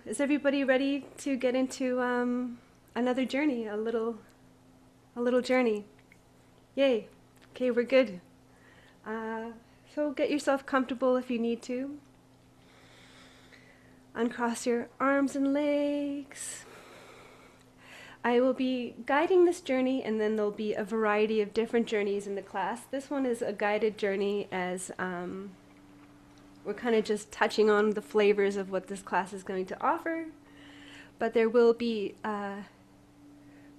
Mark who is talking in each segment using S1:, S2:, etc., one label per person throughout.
S1: Is everybody ready to get into another journey, a little journey? Yay. Okay, we're good. So get yourself comfortable if you need to. Uncross your arms and legs. I will be guiding this journey, and then there'll be a variety of different journeys in the class. This one is a guided journey, as we're kind of just touching on the flavors of what this class is going to offer. But there will be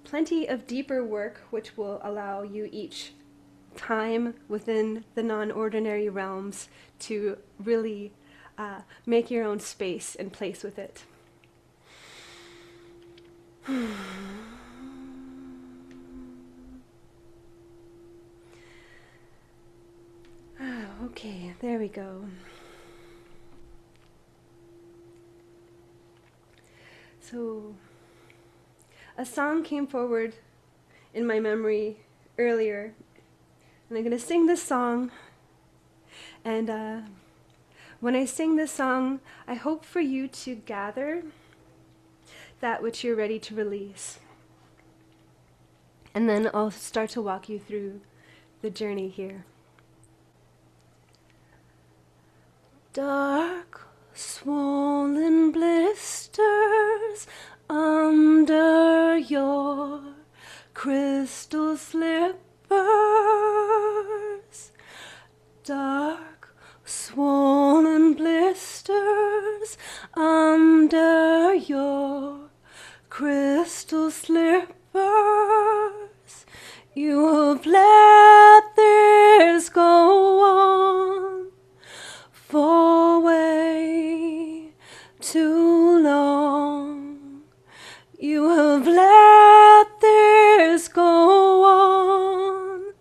S1: plenty of deeper work, which will allow you each time within the non-ordinary realms to really make your own space and place with it. Okay, there we go. So, a song came forward in my memory earlier, and I'm going to sing this song. And when I sing this song, I hope for you to gather that which you're ready to release. And then I'll start to walk you through the journey here. Dark, swollen blisters under your crystal slippers. Dark, swollen blisters under your crystal slippers. You've let this go on for way too long. You have let this go on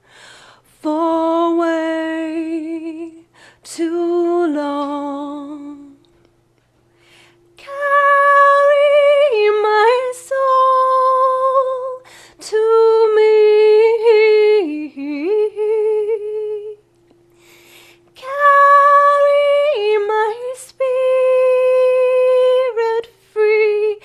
S1: for way too long. Carry my soul to me. Carry my spirit free.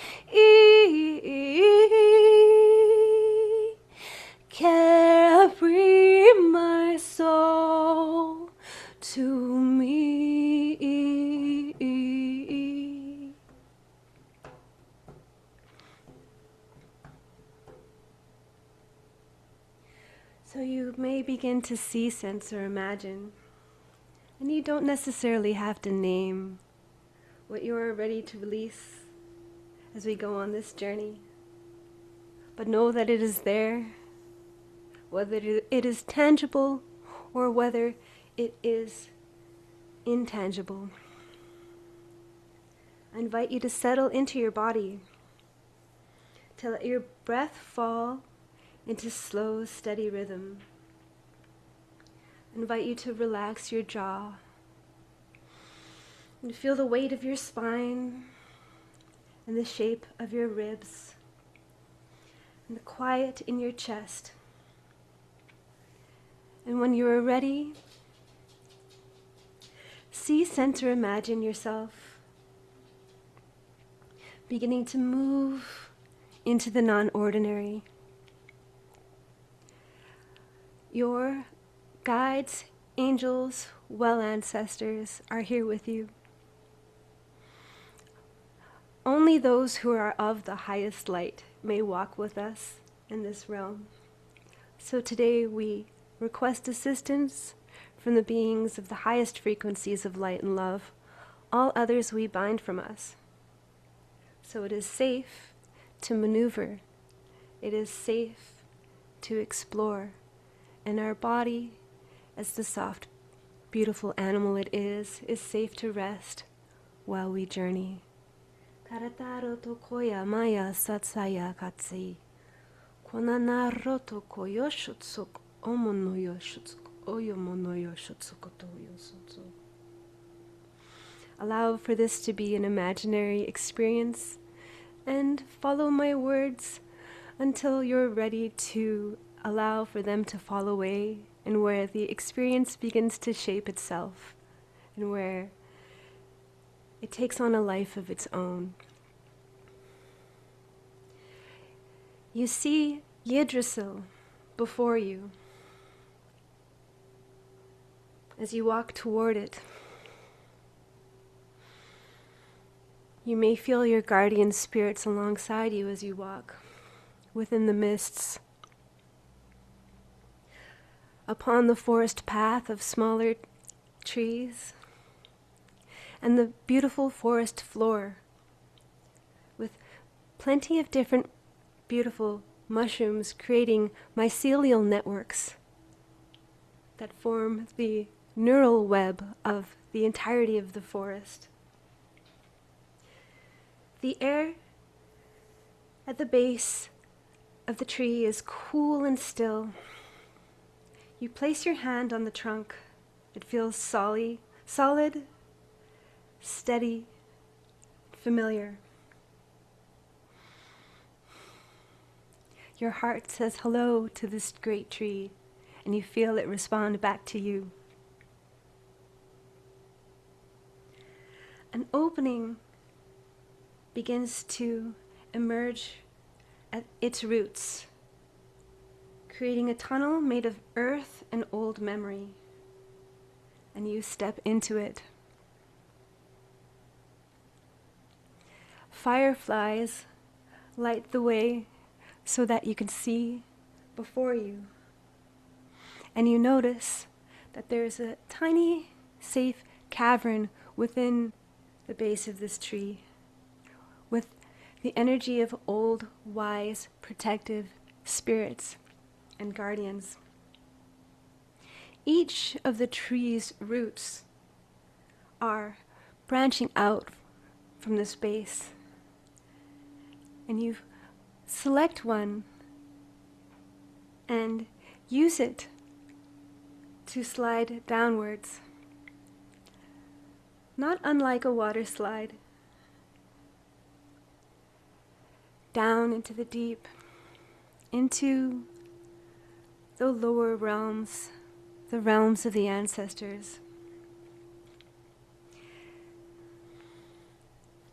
S1: Carry my soul to me. So you may begin to see, sense, or imagine, and you don't necessarily have to name what you are ready to release as we go on this journey. But know that it is there, whether it is tangible or whether it is intangible. I invite you to settle into your body, to let your breath fall into slow, steady rhythm. I invite you to relax your jaw and feel the weight of your spine and the shape of your ribs and the quiet in your chest. And when you are ready, see, sense, or imagine yourself beginning to move into the non-ordinary. Your guides, angels, well ancestors are here with you. Only those who are of the highest light may walk with us in this realm. So today we request assistance from the beings of the highest frequencies of light and love. All others we bind from us. So it is safe to maneuver. It is safe to explore. And our body, as the soft, beautiful animal it is safe to rest while we journey. Karataro tokoya maya satsaya katsi. Konana roto koyoshutsuk omonoyoshutsuk oyomonoyoshutsukotoyosutsu. Allow for this to be an imaginary experience, and follow my words until you're ready to allow for them to fall away, and where the experience begins to shape itself, and where it takes on a life of its own. You see Yggdrasil before you. As you walk toward it, you may feel your guardian spirits alongside you as you walk within the mists. Upon the forest path of smaller trees and the beautiful forest floor with plenty of different beautiful mushrooms creating mycelial networks that form the neural web of the entirety of the forest. The air at the base of the tree is cool and still. You place your hand on the trunk. It feels solid, steady, familiar. Your heart says hello to this great tree, and you feel it respond back to you. An opening begins to emerge at its roots, creating a tunnel made of earth and old memory, and you step into it. Fireflies light the way so that you can see before you, and you notice that there's a tiny, safe cavern within the base of this tree, with the energy of old, wise, protective spirits and guardians. Each of the tree's roots are branching out from this base, and you select one and use it to slide downwards, not unlike a water slide, down into the deep, into the lower realms, the realms of the ancestors.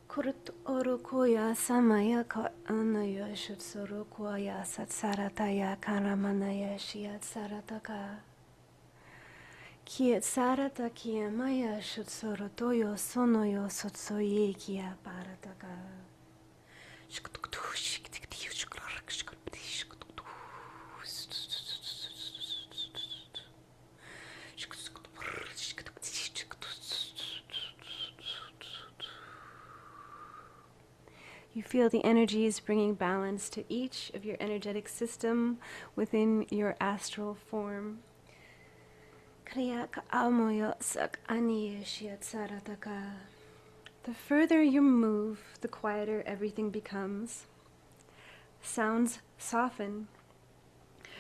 S1: Kurut orokoya samaya ka anaya shutsorokoya satsarataya karamanaya shiat sarataka. Kiet sarata kia maya shutsorotoyo sonoyo sotsoye kia parataka. You feel the energies bringing balance to each of your energetic system within your astral form. The further you move, the quieter everything becomes. Sounds soften.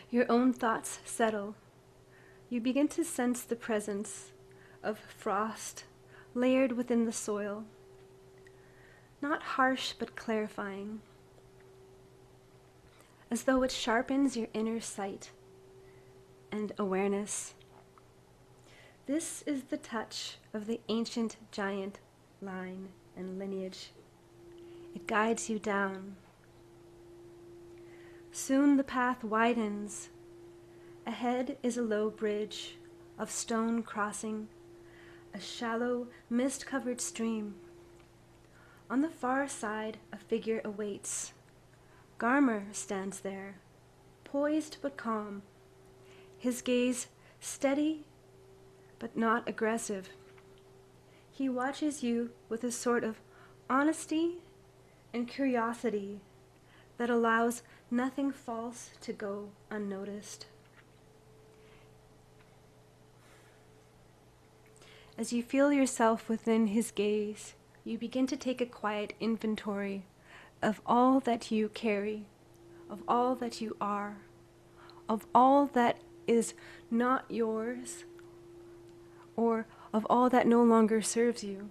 S1: Your own thoughts settle. You begin to sense the presence of frost layered within the soil. Not harsh, but clarifying, as though it sharpens your inner sight and awareness. This is the touch of the ancient giant line and lineage. It guides you down. Soon the path widens. Ahead is a low bridge of stone crossing a shallow, mist-covered stream. On the far side, a figure awaits. Garmer stands there, poised but calm, his gaze steady but not aggressive. He watches you with a sort of honesty and curiosity that allows nothing false to go unnoticed. As you feel yourself within his gaze, you begin to take a quiet inventory of all that you carry, of all that you are, of all that is not yours, or of all that no longer serves you.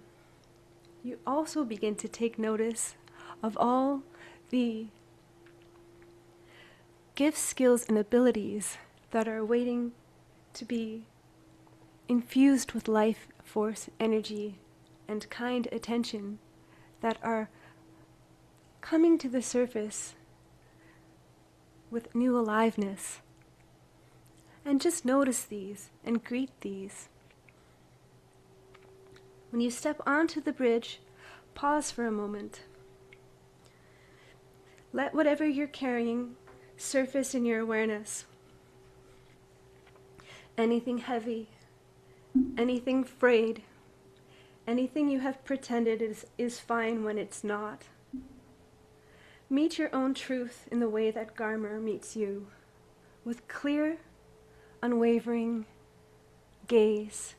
S1: You also begin to take notice of all the gifts, skills, and abilities that are waiting to be infused with life force, energy, and kind attention that are coming to the surface with new aliveness. And just notice these and greet these. When you step onto the bridge, pause for a moment. Let whatever you're carrying surface in your awareness. Anything heavy, anything frayed, anything you have pretended is fine when it's not. Meet your own truth in the way that Garmer meets you, with clear, unwavering gaze.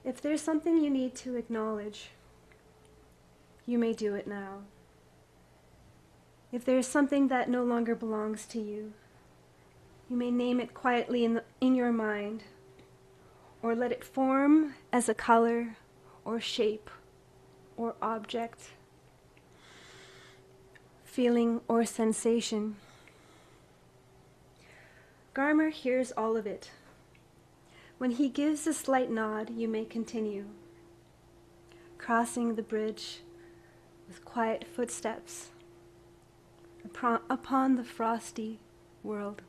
S1: If there's something you need to acknowledge, you may do it now. If there's something that no longer belongs to you, you may name it quietly in your mind, or let it form as a color or shape or object, feeling or sensation. Garmer hears all of it. When he gives a slight nod, you may continue, crossing the bridge with quiet footsteps upon the frosty world.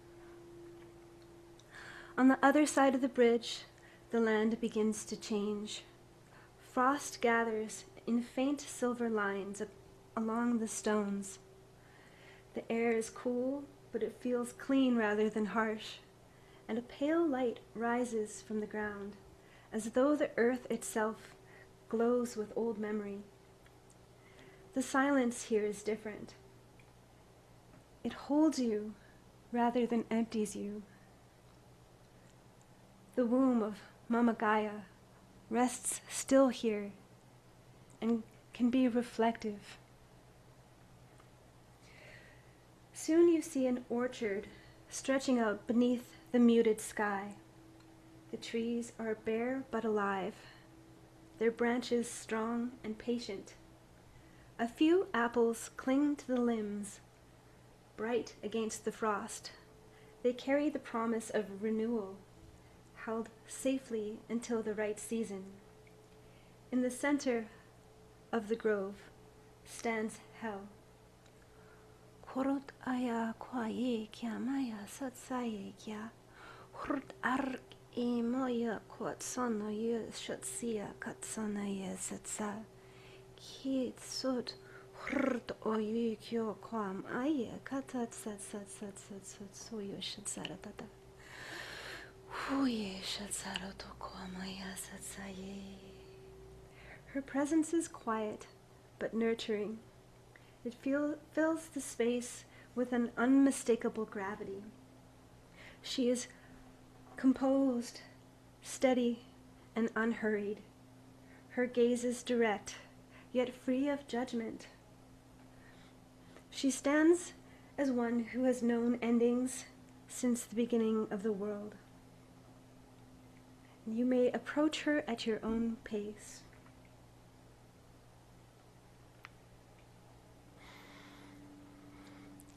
S1: On the other side of the bridge, the land begins to change. Frost gathers in faint silver lines along the stones. The air is cool, but it feels clean rather than harsh, and a pale light rises from the ground, as though the earth itself glows with old memory. The silence here is different. It holds you rather than empties you. The womb of Mama Gaia rests still here and can be reflective. Soon you see an orchard stretching out beneath the muted sky. The trees are bare but alive, their branches strong and patient. A few apples cling to the limbs, bright against the frost. They carry the promise of renewal, held safely until the right season. In the center of the grove stands Hel. Korot aya kwaye kya maya satsaye kya hurt ark e moya kwat sono ye shatsia katsana ye satsa kit sot hurt oye kyo kwam aye katat sat sat sat sat sat soyo shatsara tata huye shatsara to kwamaya satsaye. Her presence is quiet but nurturing. It fills the space with an unmistakable gravity. She is composed, steady, and unhurried. Her gaze is direct, yet free of judgment. She stands as one who has known endings since the beginning of the world. You may approach her at your own pace.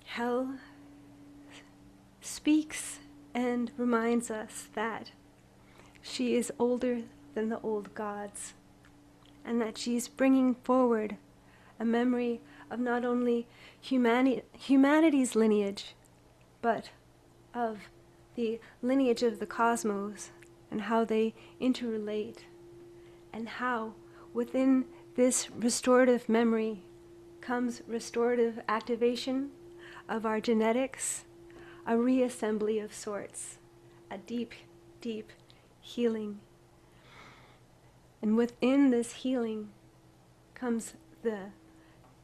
S1: Hel speaks and reminds us that she is older than the old gods, and that she's bringing forward a memory of not only humanity's lineage, but of the lineage of the cosmos and how they interrelate, and how within this restorative memory comes restorative activation of our genetics, a reassembly of sorts, a deep, deep healing. And within this healing comes the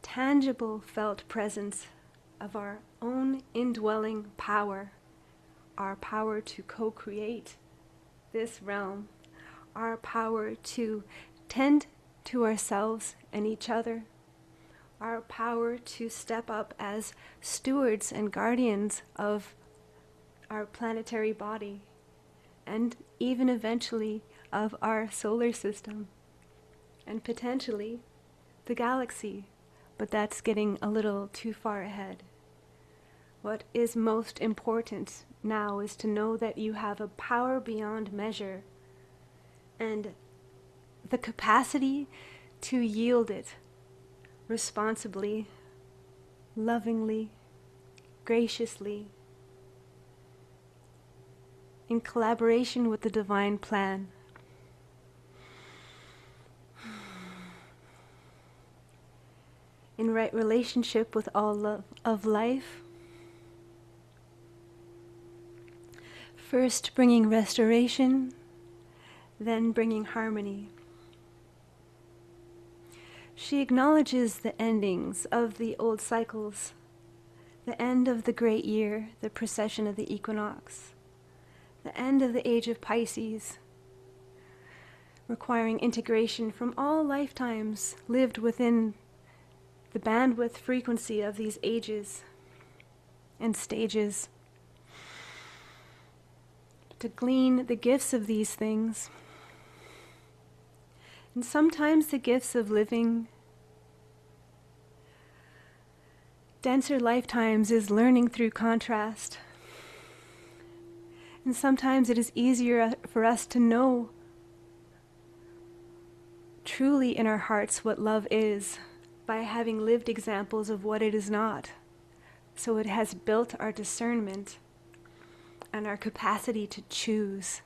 S1: tangible felt presence of our own indwelling power, our power to co-create this realm, our power to tend to ourselves and each other, our power to step up as stewards and guardians of our planetary body, and even eventually of our solar system, and potentially the galaxy, but that's getting a little too far ahead. What is most important now is to know that you have a power beyond measure and the capacity to yield it responsibly, lovingly, graciously, in collaboration with the divine plan. In right relationship with all love of life, first bringing restoration, then bringing harmony. She acknowledges the endings of the old cycles, the end of the great year, the precession of the equinox, the end of the age of Pisces, requiring integration from all lifetimes lived within the bandwidth frequency of these ages and stages, to glean the gifts of these things. And sometimes the gifts of living denser lifetimes is learning through contrast. And sometimes it is easier for us to know truly in our hearts what love is by having lived examples of what it is not. So it has built our discernment and our capacity to choose.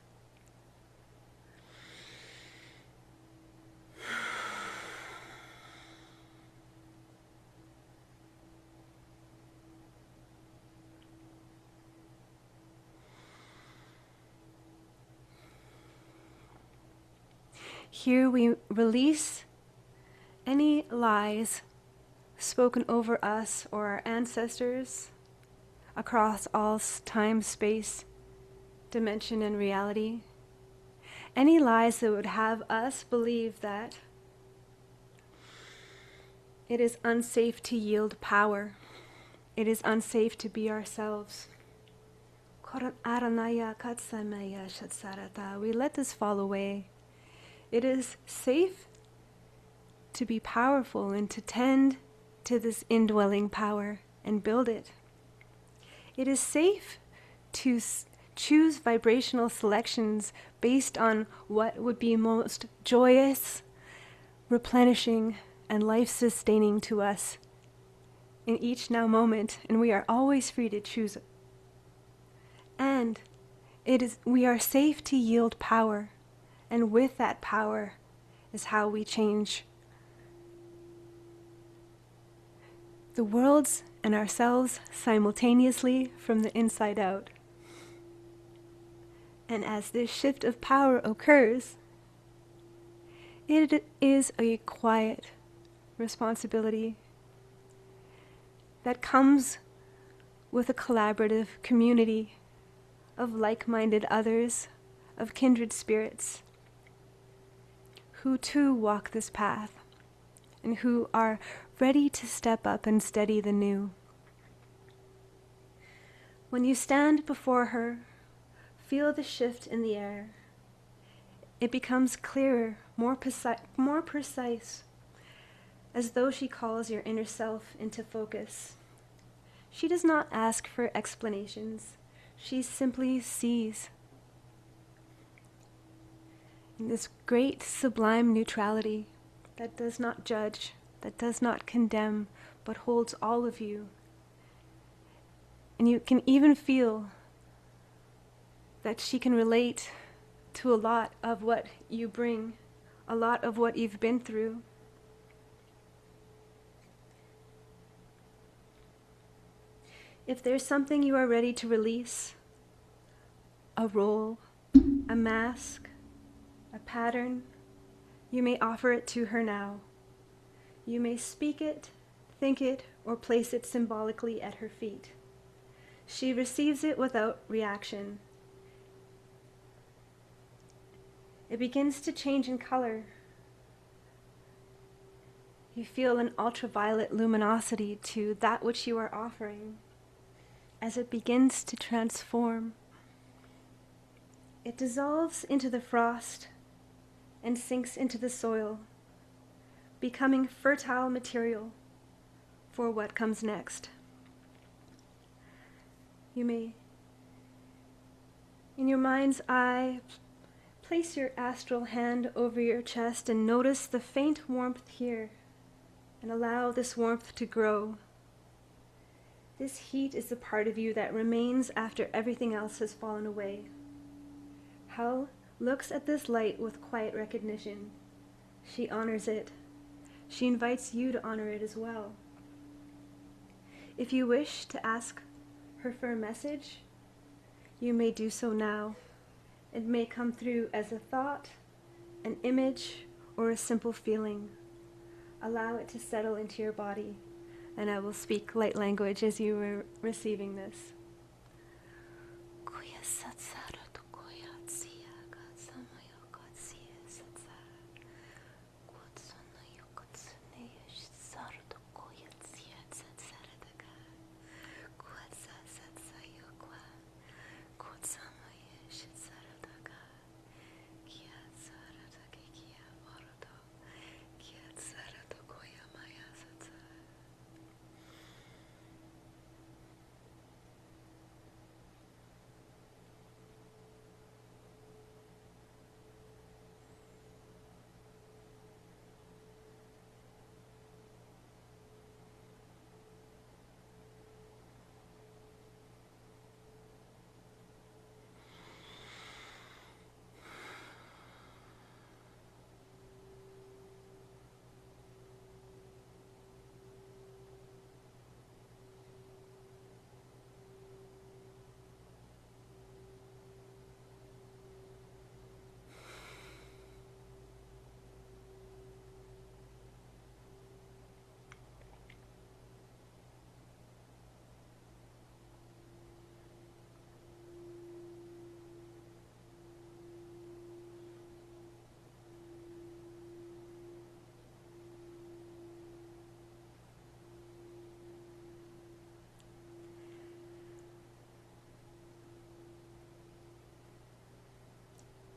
S1: Here we release any lies spoken over us or our ancestors across all time, space, dimension, and reality. Any lies that would have us believe that it is unsafe to yield power. It is unsafe to be ourselves. We let this fall away. It is safe to be powerful and to tend to this indwelling power and build it. It is safe to choose vibrational selections based on what would be most joyous, replenishing, and life-sustaining to us in each now moment, and we are always free to choose it. And we are safe to yield power, and with that power is how we change the worlds and ourselves simultaneously from the inside out. And as this shift of power occurs, it is a quiet responsibility that comes with a collaborative community of like-minded others, of kindred spirits, who too walk this path and who are ready to step up and steady the new. When you stand before her, feel the shift in the air. It becomes clearer, more precise, as though she calls your inner self into focus. She does not ask for explanations. She simply sees. In this great sublime neutrality that does not judge, that does not condemn, but holds all of you. And you can even feel that she can relate to a lot of what you bring, a lot of what you've been through. If there's something you are ready to release, a role, a mask, a pattern, you may offer it to her now. You may speak it, think it, or place it symbolically at her feet. She receives it without reaction. It begins to change in color. You feel an ultraviolet luminosity to that which you are offering. As it begins to transform, it dissolves into the frost and sinks into the soil, becoming fertile material for what comes next. You may, in your mind's eye, place your astral hand over your chest and notice the faint warmth here, and allow this warmth to grow. This heat is the part of you that remains after everything else has fallen away. Hel looks at this light with quiet recognition. She honors it. She invites you to honor it as well. If you wish to ask her for a message, you may do so now. It may come through as a thought, an image, or a simple feeling. Allow it to settle into your body, and I will speak light language as you are receiving this.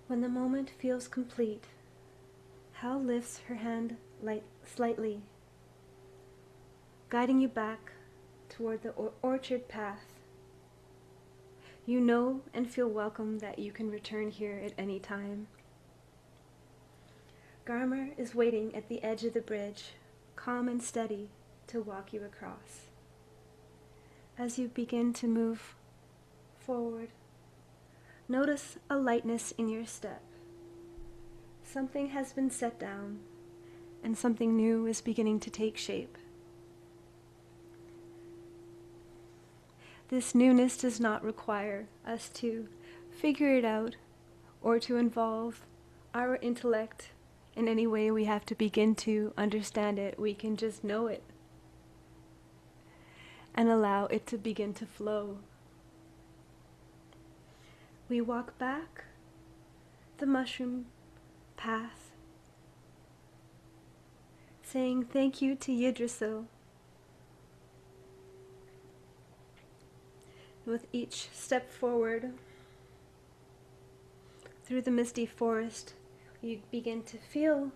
S1: When the moment feels complete, Hel lifts her hand slightly, guiding you back toward the orchard path. You know and feel welcome that you can return here at any time. Garmer is waiting at the edge of the bridge, calm and steady, to walk you across. As you begin to move forward, notice a lightness in your step. Something has been set down, and something new is beginning to take shape. This newness does not require us to figure it out or to involve our intellect in any way. We have to begin to understand it. We can just know it and allow it to begin to flow. We walk back the mushroom path, saying thank you to Yggdrasil. With each step forward through the misty forest, you begin to feel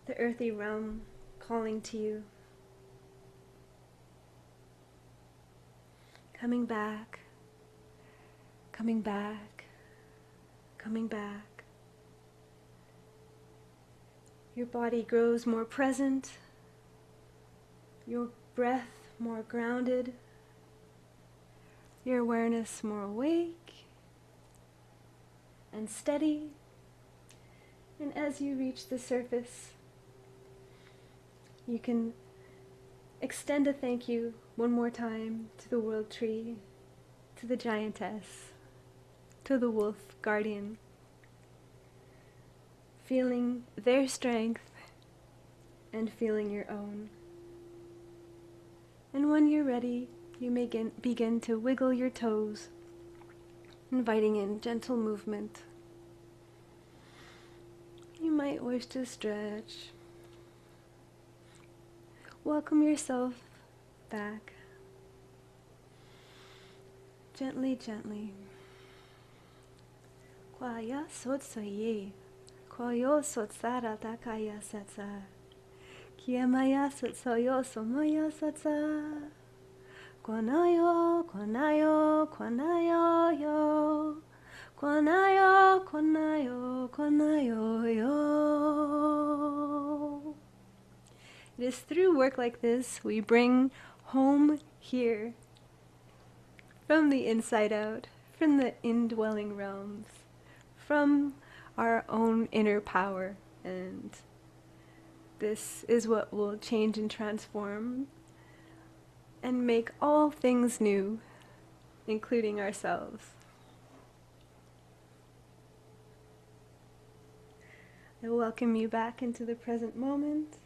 S1: the earthy realm calling to you. Coming back, coming back, coming back. Your body grows more present, your breath more grounded, your awareness more awake and steady. And as you reach the surface, you can extend a thank you one more time to the world tree, to the giantess, to the wolf guardian, feeling their strength and feeling your own. And when you're ready, you may begin to wiggle your toes, inviting in gentle movement. You might wish to stretch. Welcome yourself back. Gently, gently. Kwaya sotsaye. Kwayo sotsara takaya satsa. Kiamaya sotsayo somaya satsa. Kwanayo, kwanayo, kwanayo yo. Kwanayo, kwanayo, kwanayo yo. It is through work like this we bring home here, from the inside out, from the indwelling realms, from our own inner power. And this is what will change and transform and make all things new, including ourselves. I welcome you back into the present moment.